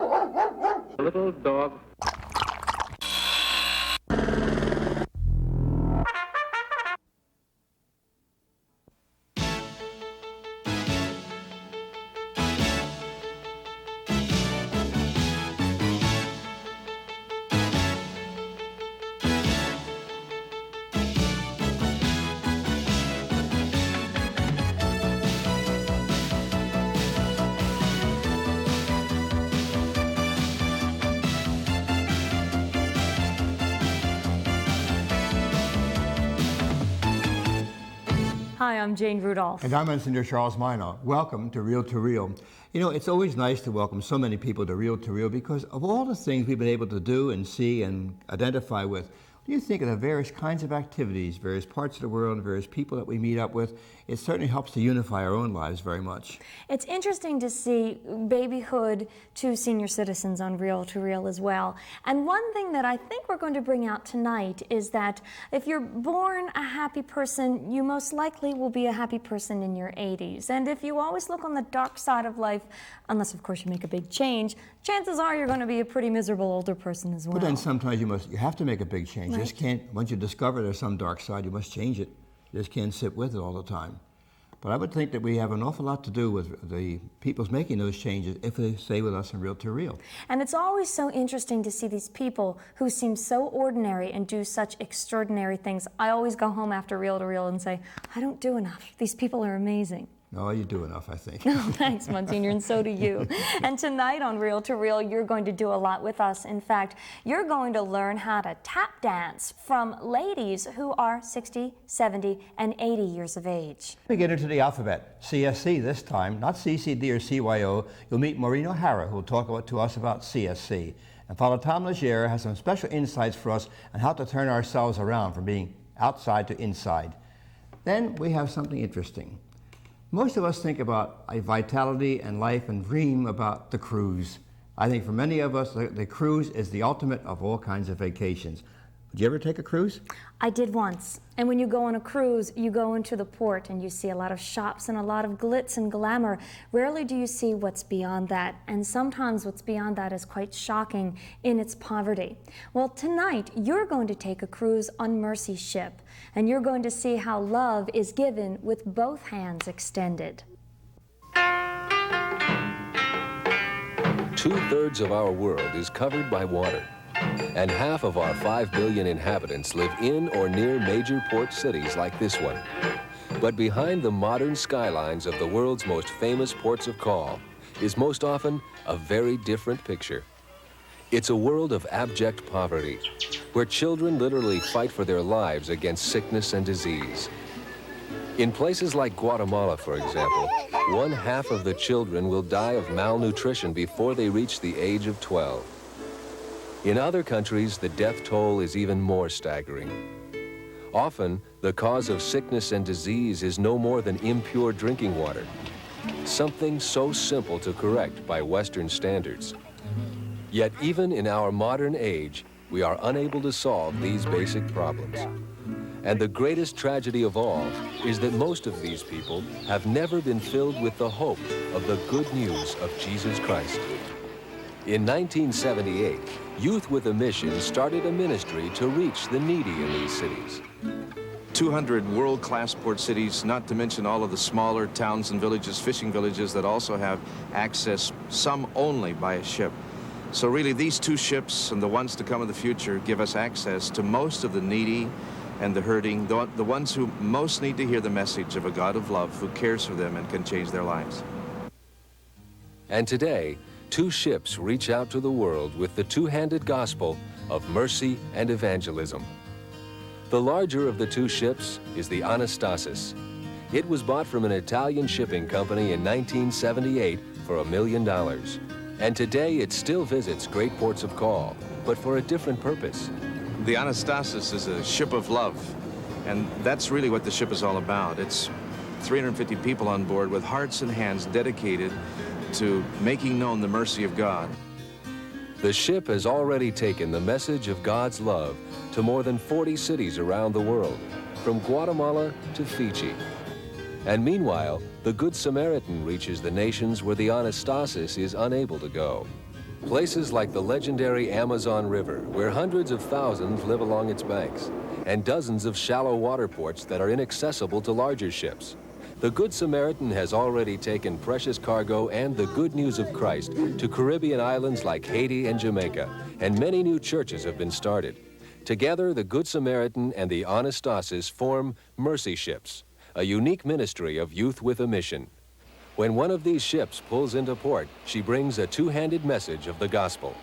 A little dog. Hi, I'm Jane Rudolph. And I'm Engineer Charles Minor. Welcome to Reel to Reel. You know, it's always nice to welcome so many people to Reel because of all the things we've been able to do and see and identify with. When you think of the various kinds of activities, various parts of the world, and various people that we meet up with, it certainly helps to unify our own lives very much. It's interesting to see babyhood to senior citizens on Reel to Reel as well. And one thing that I think we're going to bring out tonight is that if you're born a happy person, you most likely will be a happy person in your 80s. And if you always look on the dark side of life, unless of course you make a big change, chances are you're going to be a pretty miserable older person as well. But then sometimes you have to make a big change. Right. You just can't, once you discover there's some dark side, you must change it. You just can't sit with it all the time. But I would think that we have an awful lot to do with the people's making those changes if they stay with us in Reel to Reel. And it's always so interesting to see these people who seem so ordinary and do such extraordinary things. I always go home after Reel to Reel and say, I don't do enough. These people are amazing. No, you do enough, I think. Oh, thanks, Monsignor, and so do you. And tonight on Reel to Reel, you're going to do a lot with us. In fact, you're going to learn how to tap dance from ladies who are 60, 70, and 80 years of age. We get into the alphabet, CSC this time, not CCD or CYO. You'll meet Maureen O'Hara, who will talk to us about CSC. And Father Tom Legere has some special insights for us on how to turn ourselves around from being outside to inside. Then we have something interesting. Most of us think about a vitality and life and dream about the cruise. I think for many of us, the cruise is the ultimate of all kinds of vacations. Did you ever take a cruise? I did once. And when you go on a cruise, you go into the port and you see a lot of shops and a lot of glitz and glamour. Rarely do you see what's beyond that. And sometimes what's beyond that is quite shocking in its poverty. Well, tonight, you're going to take a cruise on Mercy Ship. And you're going to see how love is given with both hands extended. 2/3 of our world is covered by water. And half of our 5 billion inhabitants live in or near major port cities like this one. But behind the modern skylines of the world's most famous ports of call is most often a very different picture. It's a world of abject poverty, where children literally fight for their lives against sickness and disease. In places like Guatemala, for example, 1/2 of the children will die of malnutrition before they reach the age of 12. In other countries, the death toll is even more staggering. Often, the cause of sickness and disease is no more than impure drinking water, something so simple to correct by Western standards. Yet even in our modern age, we are unable to solve these basic problems. And the greatest tragedy of all is that most of these people have never been filled with the hope of the good news of Jesus Christ. In 1978, Youth with a Mission started a ministry to reach the needy in these cities. 200 world-class port cities, not to mention all of the smaller towns and villages, fishing villages that also have access, some only by a ship. So really these two ships and the ones to come in the future give us access to most of the needy and the hurting, the ones who most need to hear the message of a God of love who cares for them and can change their lives. And today, 2 ships reach out to the world with the two-handed gospel of mercy and evangelism. The larger of the 2 ships is the Anastasis. It was bought from an Italian shipping company in 1978 for $1 million. And today it still visits great ports of call, but for a different purpose. The Anastasis is a ship of love, and that's really what the ship is all about. It's 350 people on board with hearts and hands dedicated to making known the mercy of God. The ship has already taken the message of God's love to more than 40 cities around the world, from Guatemala to Fiji. And meanwhile, the Good Samaritan reaches the nations where the Anastasis is unable to go. Places like the legendary Amazon River, where hundreds of thousands live along its banks, and dozens of shallow water ports that are inaccessible to larger ships. The Good Samaritan has already taken precious cargo and the good news of Christ to Caribbean islands like Haiti and Jamaica, and many new churches have been started. Together, the Good Samaritan and the Anastasis form Mercy Ships, a unique ministry of youth with a mission. When one of these ships pulls into port, she brings a two-handed message of the gospel.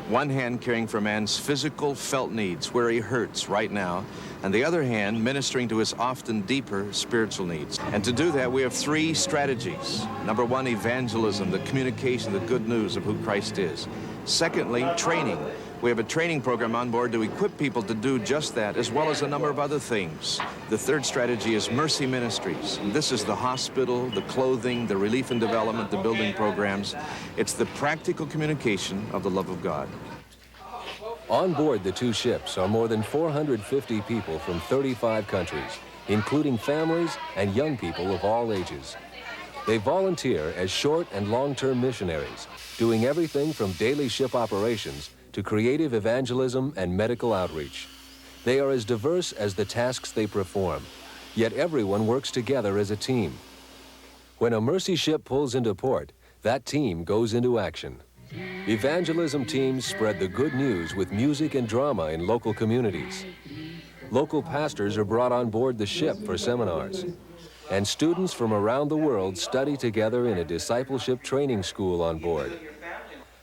One hand caring for man's physical, felt needs, where he hurts right now, and the other hand ministering to his often deeper spiritual needs. And to do that, we have three strategies. Number one, evangelism, the communication, the good news of who Christ is. Secondly, training. We have a training program on board to equip people to do just that, as well as a number of other things. The third strategy is mercy ministries. This is the hospital, the clothing, the relief and development, the building programs. It's the practical communication of the love of God. On board the two ships are more than 450 people from 35 countries, including families and young people of all ages. They volunteer as short and long-term missionaries, doing everything from daily ship operations to creative evangelism and medical outreach. They are as diverse as the tasks they perform, yet everyone works together as a team. When a mercy ship pulls into port, that team goes into action. Evangelism teams spread the good news with music and drama in local communities. Local pastors are brought on board the ship for seminars. And students from around the world study together in a discipleship training school on board.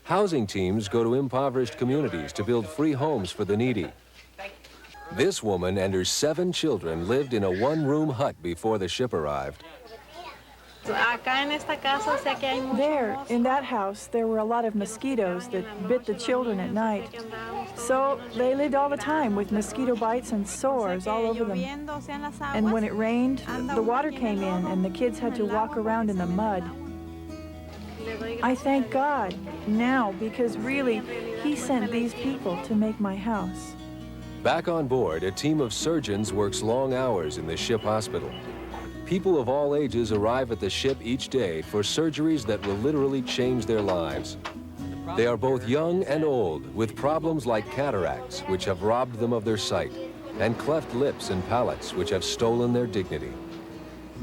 Housing teams go to impoverished communities to build free homes for the needy. This woman and her 7 children lived in a one-room hut before the ship arrived. There, in that house, there were a lot of mosquitoes that bit the children at night. So they lived all the time with mosquito bites and sores all over them. And when it rained, the water came in and the kids had to walk around in the mud. I thank God now because really, He sent these people to make my house. Back on board, a team of surgeons works long hours in the ship hospital. People of all ages arrive at the ship each day for surgeries that will literally change their lives. They are both young and old, with problems like cataracts, which have robbed them of their sight, and cleft lips and palates, which have stolen their dignity.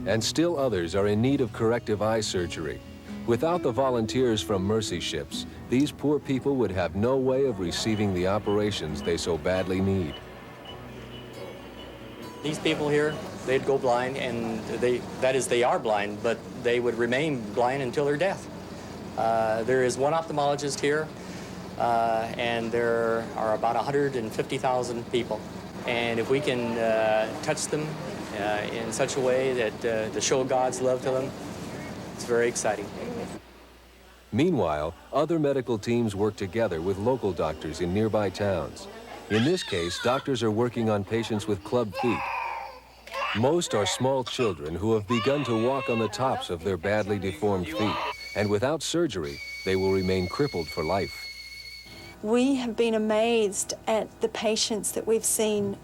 And still others are in need of corrective eye surgery. Without the volunteers from Mercy Ships, these poor people would have no way of receiving the operations they so badly need. These people here, they'd go blind, and they are blind, but they would remain blind until their death. There is one ophthalmologist here, and there are about 150,000 people. And if we can touch them in such a way that to show God's love to them, it's very exciting. Meanwhile, other medical teams work together with local doctors in nearby towns. In this case, doctors are working on patients with club feet. Most are small children who have begun to walk on the tops of their badly deformed feet, and without surgery, they will remain crippled for life. We have been amazed at the patients that we've seen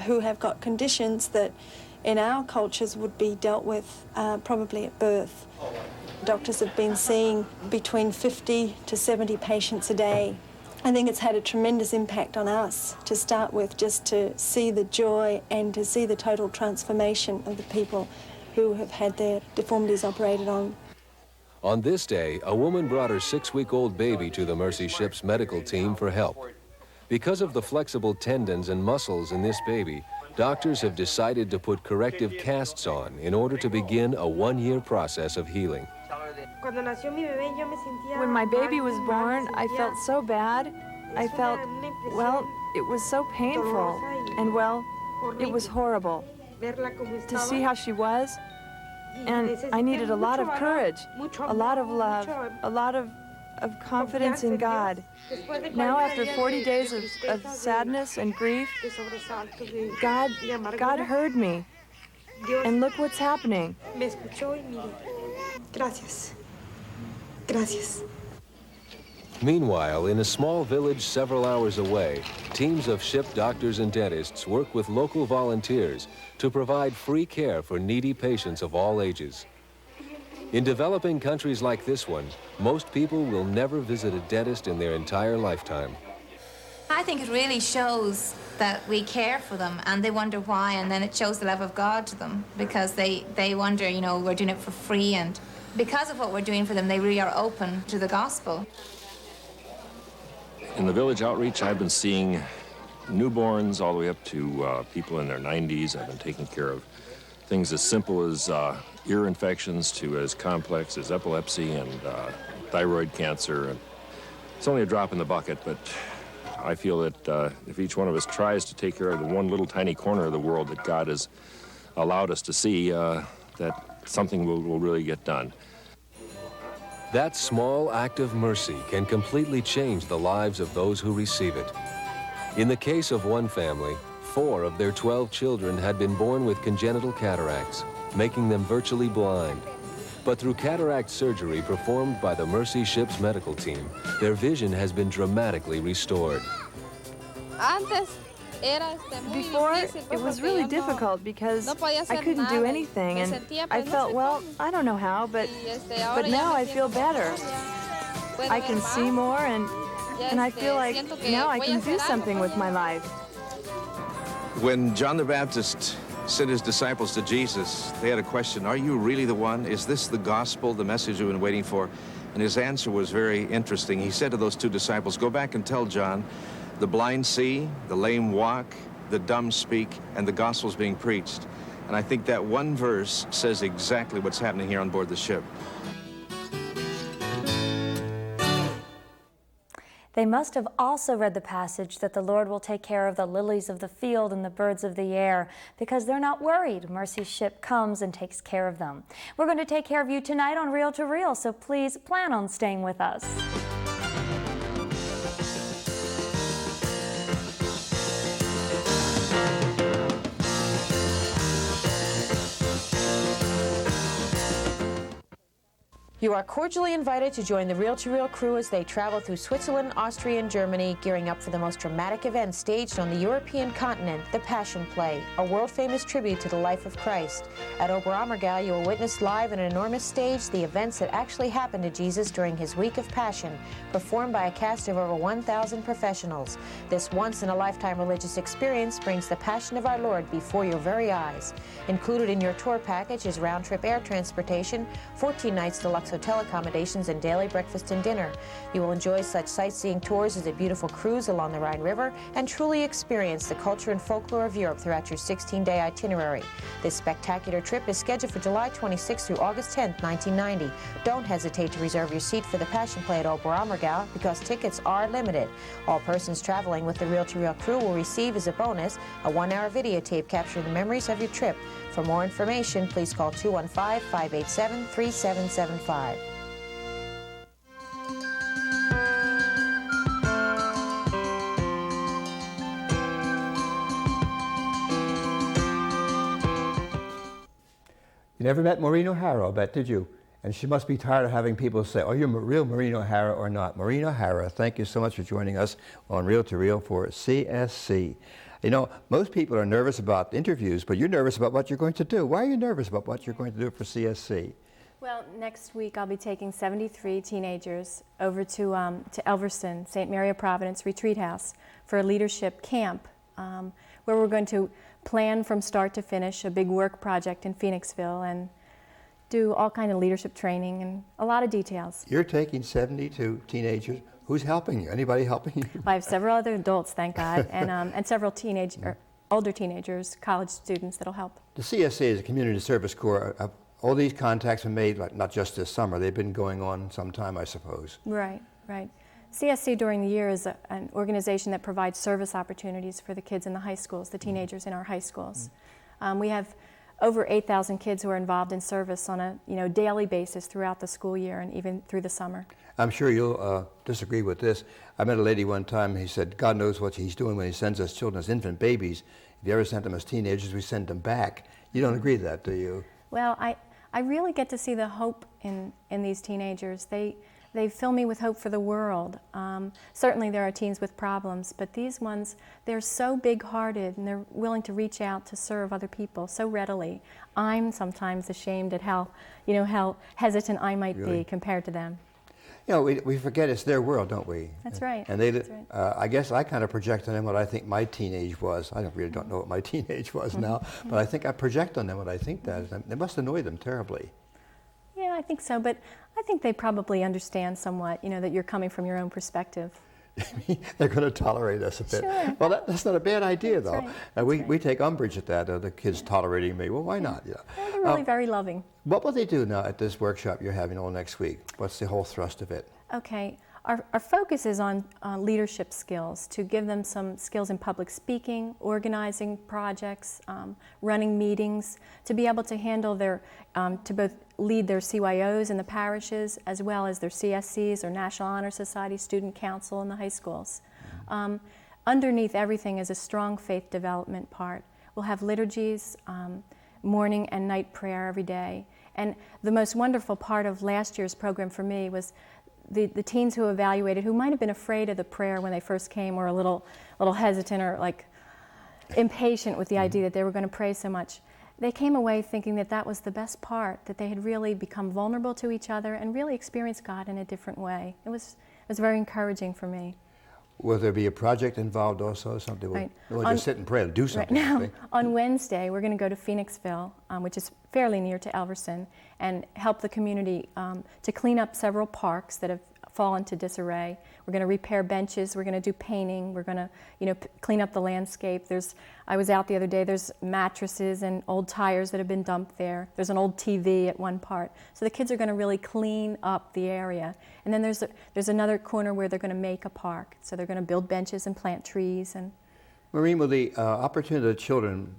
who have got conditions that in our cultures would be dealt with probably at birth. Doctors have been seeing between 50 to 70 patients a day. I think it's had a tremendous impact on us to start with, just to see the joy and to see the total transformation of the people who have had their deformities operated on. On this day, a woman brought her 6-week-old baby to the Mercy Ship's medical team for help. Because of the flexible tendons and muscles in this baby, doctors have decided to put corrective casts on in order to begin a 1-year process of healing. When my baby was born, I felt so bad. I felt, well, it was so painful. And, well, it was horrible to see how she was. And I needed a lot of courage, a lot of love, a lot of confidence in God. Now, after 40 days of sadness and grief, God heard me. And look what's happening. Gracias. Meanwhile, in a small village several hours away, teams of ship doctors and dentists work with local volunteers to provide free care for needy patients of all ages. In developing countries like this one, most people will never visit a dentist in their entire lifetime. I think it really shows that we care for them, and they wonder why, and then it shows the love of God to them, because they wonder, you know, we're doing it for free, and because of what we're doing for them, they really are open to the gospel. In the village outreach, I've been seeing newborns all the way up to people in their 90s. I've been taking care of things as simple as ear infections to as complex as epilepsy and thyroid cancer. And it's only a drop in the bucket, but I feel that if each one of us tries to take care of the one little tiny corner of the world that God has allowed us to see, that something will really get done. That small act of mercy can completely change the lives of those who receive it. In the case of one family, 4 of their 12 children had been born with congenital cataracts, making them virtually blind. But through cataract surgery performed by the Mercy Ship's medical team, their vision has been dramatically restored. Before, it was really difficult because I couldn't do anything, and I felt, well, I don't know how, but now I feel better. I can see more, and I feel like now I can do something with my life. When John the Baptist sent his disciples to Jesus, they had a question: are you really the one? Is this the gospel, the message we've been waiting for? And his answer was very interesting. He said to those 2 disciples, go back and tell John, the blind see, the lame walk, the dumb speak, and the gospel's being preached. And I think that one verse says exactly what's happening here on board the ship. They must have also read the passage that the Lord will take care of the lilies of the field and the birds of the air, because they're not worried. Mercy's ship comes and takes care of them. We're going to take care of you tonight on Reel to Reel, so please plan on staying with us. You are cordially invited to join the Reel to Reel crew as they travel through Switzerland, Austria, and Germany, gearing up for the most dramatic event staged on the European continent, the Passion Play, a world-famous tribute to the life of Christ. At Oberammergau, you will witness live on an enormous stage the events that actually happened to Jesus during his week of Passion, performed by a cast of over 1,000 professionals. This once-in-a-lifetime religious experience brings the Passion of our Lord before your very eyes. Included in your tour package is round-trip air transportation, 14 nights deluxe hotel accommodations, and daily breakfast and dinner. You will enjoy such sightseeing tours as a beautiful cruise along the Rhine River and truly experience the culture and folklore of Europe throughout your 16-day itinerary. This spectacular trip is scheduled for July 26 through August 10, 1990. Don't hesitate to reserve your seat for the Passion Play at Oberammergau because tickets are limited. All persons traveling with the Reel to Reel crew will receive as a bonus a 1-hour videotape capturing the memories of your trip. For more information, please call 215-587-3775. You never met Maureen O'Hara, I bet, did you? And she must be tired of having people say, oh, you're real Maureen O'Hara or not. Maureen O'Hara, thank you so much for joining us on Reel to Reel for CSC. You know, most people are nervous about interviews, but you're nervous about what you're going to do. Why are you nervous about what you're going to do for CSC? Well, next week I'll be taking 73 teenagers over to Elverston, St. Mary of Providence Retreat House for a leadership camp where we're going to plan from start to finish a big work project in Phoenixville and do all kind of leadership training and a lot of details. You're taking 72 teenagers. Who's helping you? Anybody helping you? Well, I have several other adults, thank God, and several older teenagers, college students that'll help. The CSC is a community service corps. All these contacts were made, like, not just this summer. They've been going on some time, I suppose. Right, right. CSC during the year is an organization that provides service opportunities for the kids in the high schools, the teenagers in our high schools. We have over 8,000 kids who are involved in service on a daily basis throughout the school year and even through the summer. I'm sure you'll disagree with this. I met a lady one time, he said, God knows what he's doing when he sends us children as infant babies. If he ever sent them as teenagers, we send them back. You don't agree with that, do you? Well, I really get to see the hope in these teenagers. They they fill me with hope for the world. Certainly there are teens with problems, but these ones, they're so big-hearted and they're willing to reach out to serve other people so readily. I'm sometimes ashamed at how hesitant I might be compared to them. You know, we forget it's their world, don't we? That's right. And they, I guess I kind of project on them what I think my teenage was. I don't know what my teenage was now, but I think I project on them what I think that is. It must annoy them terribly. Yeah, I think so, but I think they probably understand somewhat, that you're coming from your own perspective. They're going to tolerate us a bit. Sure. Well, that's not a bad idea, That's though. right. We take umbrage at that, the kids tolerating me. Well, why not? Yeah. Yeah, they're really very loving. What will they do now at this workshop you're having all next week? What's the whole thrust of it? Okay, our focus is on leadership skills, to give them some skills in public speaking, organizing projects, running meetings, to be able to handle their, to both lead their CYOs in the parishes as well as their CSCs or National Honor Society Student Council in the high schools. Underneath everything is a strong faith development part. We'll have liturgies, morning and night prayer every day. And the most wonderful part of last year's program for me was the teens who evaluated, who might have been afraid of the prayer when they first came, or a little hesitant or like impatient with the idea that they were going to pray so much. They came away thinking that that was the best part, that they had really become vulnerable to each other and really experienced God in a different way. It was very encouraging for me. Will there be a project involved also? Something? Right. We'll just sit and pray, do something. Right now, on Wednesday, we're going to go to Phoenixville, which is fairly near to Elverson, and help the community to clean up several parks that have fallen to disarray. We're going to repair benches. We're going to do painting. We're going to, clean up the landscape. I was out the other day. There's mattresses and old tires that have been dumped there. There's an old TV at one part. So the kids are going to really clean up the area. And then there's another corner where they're going to make a park. So they're going to build benches and plant trees. And Maureen, will the opportunity of children,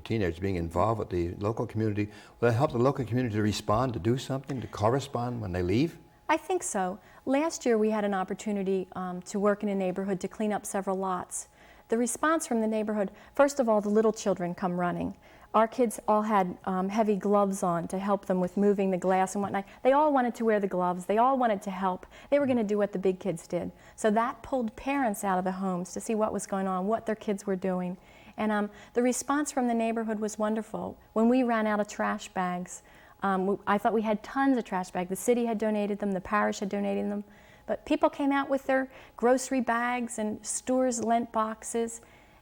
teenagers being involved with the local community, will that help the local community to respond, to do something, to correspond when they leave? I think so. Last year we had an opportunity to work in a neighborhood to clean up several lots. The response from the neighborhood, first of all, the little children come running. Our kids all had heavy gloves on to help them with moving the glass and whatnot. They all wanted to wear the gloves. They all wanted to help. They were going to do what the big kids did. So that pulled parents out of the homes to see what was going on, what their kids were doing. And the response from the neighborhood was wonderful. When we ran out of trash bags, I thought we had tons of trash bags. The city had donated them, the parish had donated them, but people came out with their grocery bags and stores lent boxes,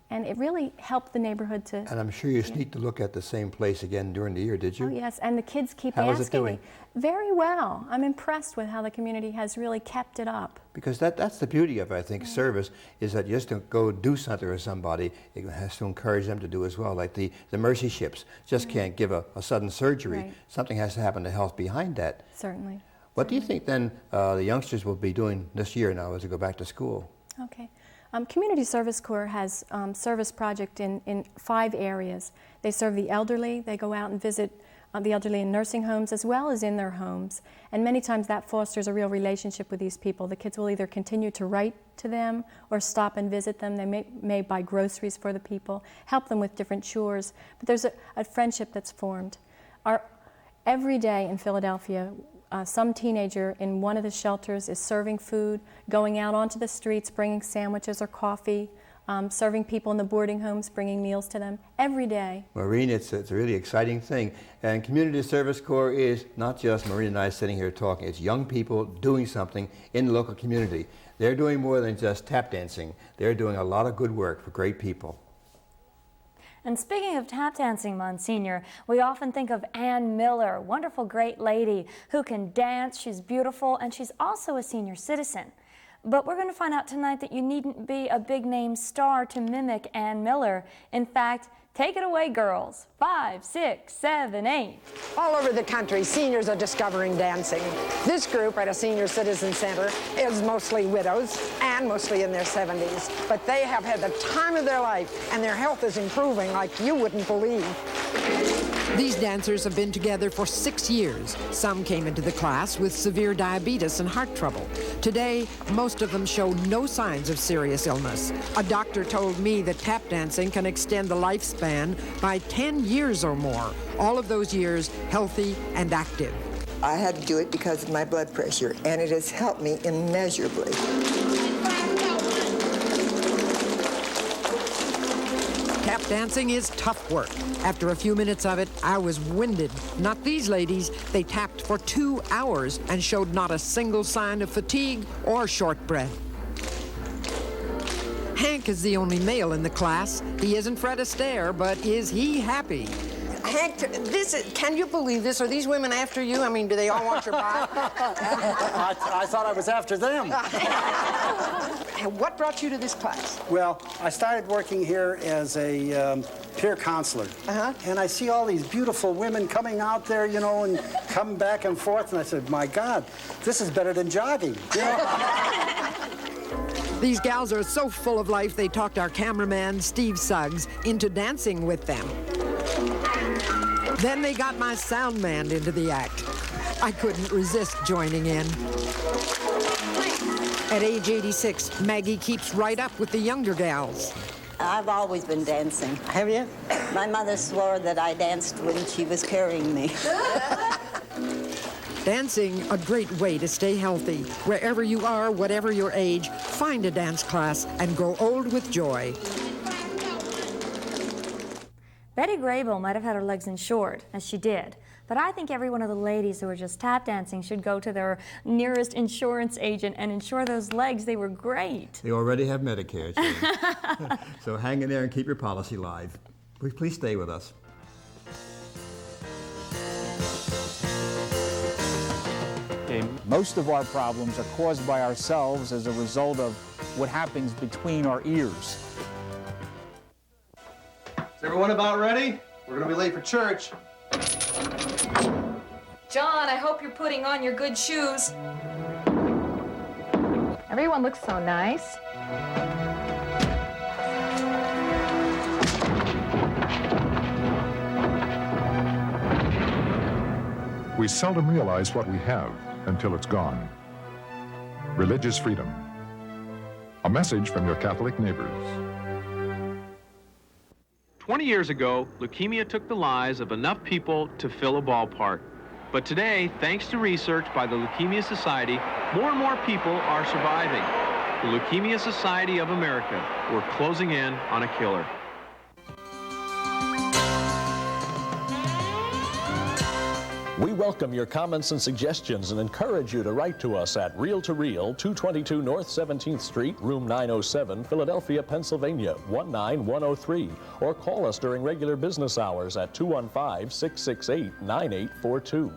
and it really helped the neighborhood to... And I'm sure you sneaked to look at the same place again during the year, did you? Oh yes, and the kids keep asking me. How is it doing? Very well. I'm impressed with how the community has really kept it up. Because that's the beauty of, I think, service, is that just to go do something with somebody, it has to encourage them to do as well. Like the mercy ships just can't give a sudden surgery. Right. Something has to happen to health behind that. Certainly. What do you think then the youngsters will be doing this year now as they go back to school? Okay. Community Service Corps has service project in 5 areas. They serve the elderly. They go out and visit the elderly in nursing homes as well as in their homes. And many times that fosters a real relationship with these people. The kids will either continue to write to them or stop and visit them. They may buy groceries for the people, help them with different chores. But there's a friendship that's formed. Every day in Philadelphia, some teenager in one of the shelters is serving food, going out onto the streets, bringing sandwiches or coffee, serving people in the boarding homes, bringing meals to them every day. Maureen, it's a really exciting thing. And Community Service Corps is not just Maureen and I sitting here talking. It's young people doing something in the local community. They're doing more than just tap dancing. They're doing a lot of good work for great people. And speaking of tap dancing, Monsignor, we often think of Ann Miller, wonderful great lady who can dance. She's beautiful, and she's also a senior citizen. But we're going to find out tonight that you needn't be a big-name star to mimic Ann Miller. In fact, take it away, girls. 5, 6, 7, 8. All over the country, seniors are discovering dancing. This group at a senior citizen center is mostly widows and mostly in their 70s. But they have had the time of their life, and their health is improving like you wouldn't believe. These dancers have been together for 6 years. Some came into the class with severe diabetes and heart trouble. Today, most of them show no signs of serious illness. A doctor told me that tap dancing can extend the lifespan by 10 years or more. All of those years healthy and active. I had to do it because of my blood pressure, and it has helped me immeasurably. Tap dancing is tough work. After a few minutes of it, I was winded. Not these ladies. They tapped for 2 hours and showed not a single sign of fatigue or short breath. Hank is the only male in the class. He isn't Fred Astaire, but is he happy? Hank, can you believe this? Are these women after you? I mean, do they all want your body? I thought I was after them. What brought you to this class? Well, I started working here as a peer counselor. And I see all these beautiful women coming out there, you know, and come back and forth. And I said, my God, this is better than jogging. You know? These gals are so full of life, they talked our cameraman, Steve Suggs, into dancing with them. Then they got my sound man into the act. I couldn't resist joining in. At age 86, Maggie keeps right up with the younger gals. I've always been dancing. Have you? My mother swore that I danced when she was carrying me. Dancing, a great way to stay healthy. Wherever you are, whatever your age, find a dance class and grow old with joy. Betty Grable might have had her legs in short, as she did, but I think every one of the ladies who were just tap dancing should go to their nearest insurance agent and insure those legs. They were great. They already have Medicare, too. So hang in there and keep your policy live. Please stay with us. Most of our problems are caused by ourselves as a result of what happens between our ears. Is everyone about ready? We're gonna be late for church. John, I hope you're putting on your good shoes. Everyone looks so nice. We seldom realize what we have until it's gone. Religious freedom. A message from your Catholic neighbors. 20 years ago, leukemia took the lives of enough people to fill a ballpark. But today, thanks to research by the Leukemia Society, more and more people are surviving. The Leukemia Society of America, we're closing in on a killer. We welcome your comments and suggestions and encourage you to write to us at Reel to Reel, 222 North 17th Street, Room 907, Philadelphia, Pennsylvania, 19103, or call us during regular business hours at 215-668-9842.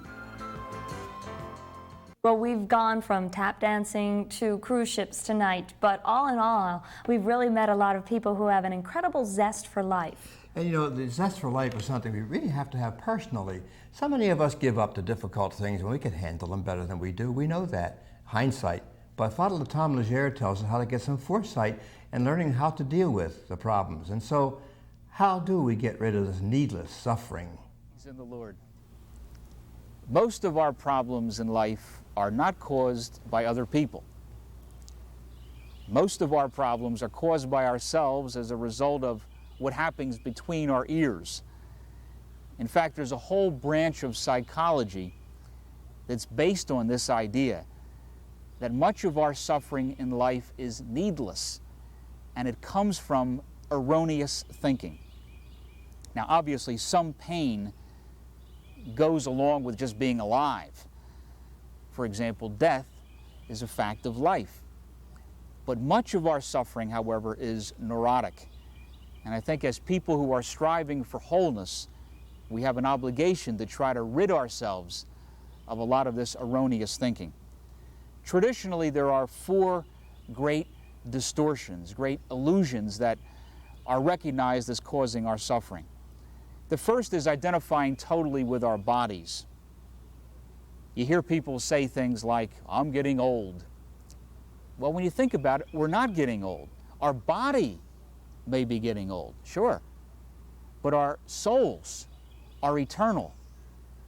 Well, we've gone from tap dancing to cruise ships tonight, but all in all, we've really met a lot of people who have an incredible zest for life. And you know, the zest for life is something we really have to have personally. So many of us give up to difficult things when we can handle them better than we do. We know that, hindsight. But Father Tom Legere tells us how to get some foresight and learning how to deal with the problems. And so, how do we get rid of this needless suffering? He's in the Lord. Most of our problems in life are not caused by other people. Most of our problems are caused by ourselves as a result of what happens between our ears. In fact, there's a whole branch of psychology that's based on this idea that much of our suffering in life is needless, and it comes from erroneous thinking. Now, obviously, some pain goes along with just being alive. For example, death is a fact of life. But much of our suffering, however, is neurotic. And I think as people who are striving for wholeness, we have an obligation to try to rid ourselves of a lot of this erroneous thinking. Traditionally, there are four great distortions, great illusions that are recognized as causing our suffering. The first is identifying totally with our bodies. You hear people say things like, "I'm getting old." Well, when you think about it, we're not getting old. Our body may be getting old, sure, but our souls are eternal.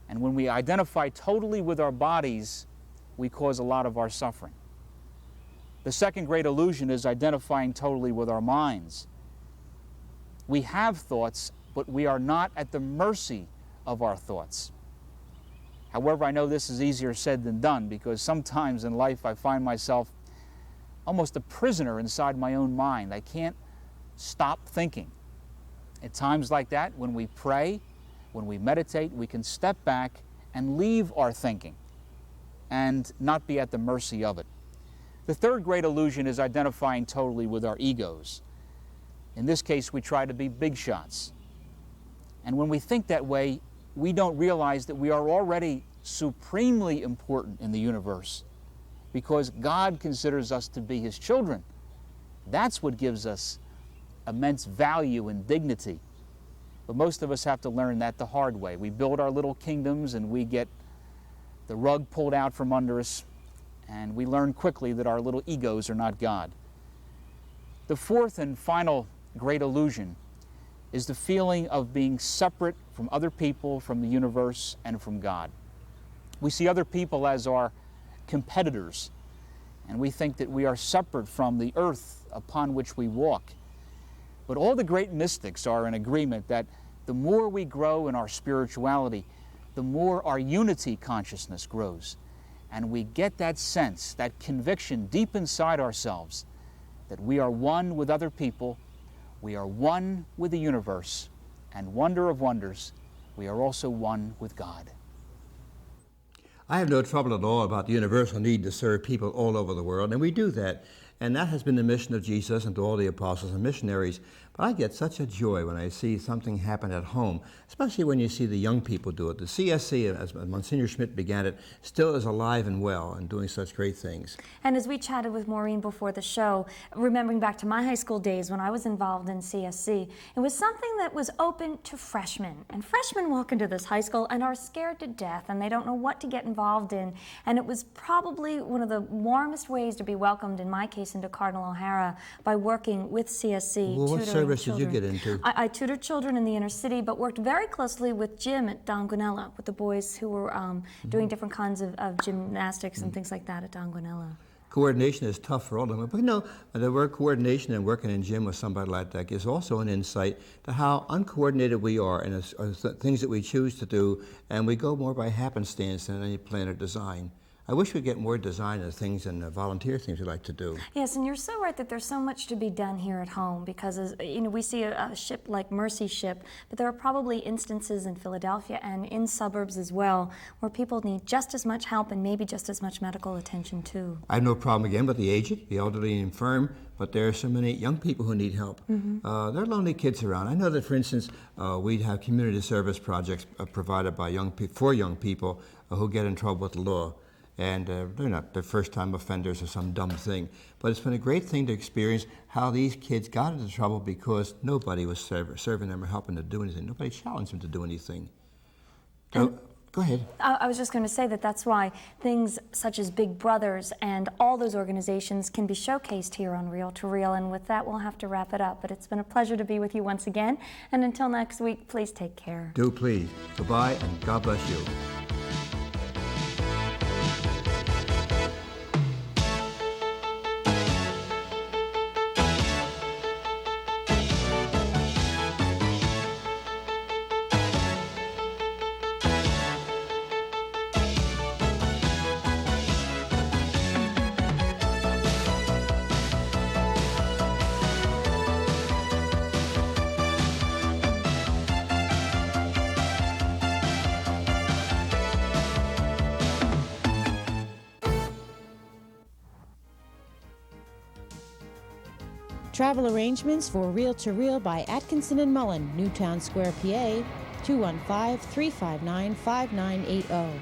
And when we identify totally with our bodies, we cause a lot of our suffering. The second great illusion is identifying totally with our minds. We have thoughts, but we are not at the mercy of our thoughts. However, I know this is easier said than done, because sometimes in life I find myself almost a prisoner inside my own mind. I can't stop thinking. At times like that, when we pray, when we meditate, we can step back and leave our thinking and not be at the mercy of it. The third great illusion is identifying totally with our egos. In this case, we try to be big shots. And when we think that way, we don't realize that we are already supremely important in the universe, because God considers us to be His children. That's what gives us immense value and dignity. But most of us have to learn that the hard way. We build our little kingdoms and we get the rug pulled out from under us, and we learn quickly that our little egos are not God. The fourth and final great illusion is the feeling of being separate from other people, from the universe, and from God. We see other people as our competitors, and we think that we are separate from the earth upon which we walk. But all the great mystics are in agreement that the more we grow in our spirituality, the more our unity consciousness grows. And we get that sense, that conviction deep inside ourselves that we are one with other people, we are one with the universe, and wonder of wonders, we are also one with God. I have no trouble at all about the universal need to serve people all over the world, and we do that. And that has been the mission of Jesus and to all the apostles and missionaries. But I get such a joy when I see something happen at home, especially when you see the young people do it. The CSC, as Monsignor Schmidt began it, still is alive and well and doing such great things. And as we chatted with Maureen before the show, remembering back to my high school days when I was involved in CSC, it was something that was open to freshmen. And freshmen walk into this high school and are scared to death, and they don't know what to get involved in. And it was probably one of the warmest ways to be welcomed, in my case, into Cardinal O'Hara, by working with CSC. Well, what service did you get into? I tutored children in the inner city, but worked very closely with Jim at Don Guanella, with the boys who were doing different kinds of gymnastics and things like that at Don Guanella. Coordination is tough for all of them, but you know, the word coordination and working in gym with somebody like that gives also an insight to how uncoordinated we are in things that we choose to do, and we go more by happenstance than any plan or design. I wish we'd get more design of things and volunteer things we like to do. Yes, and you're so right that there's so much to be done here at home, because as, you know, we see a ship like Mercy Ship, but there are probably instances in Philadelphia and in suburbs as well where people need just as much help and maybe just as much medical attention too. I have no problem again with the aged, the elderly and infirm, but there are so many young people who need help. There are lonely kids around. I know that, for instance, we'd have community service projects provided by for young people who get in trouble with the law. And they're not the first-time offenders or some dumb thing. But it's been a great thing to experience how these kids got into trouble because nobody was serving them or helping them to do anything. Nobody challenged them to do anything. So, go ahead. I was just going to say that that's why things such as Big Brothers and all those organizations can be showcased here on Reel to Reel. And with that, we'll have to wrap it up. But it's been a pleasure to be with you once again. And until next week, please take care. Do please. Goodbye, and God bless you. Travel arrangements for Reel to Reel by Atkinson and Mullen, Newtown Square, PA, 215-359-5980.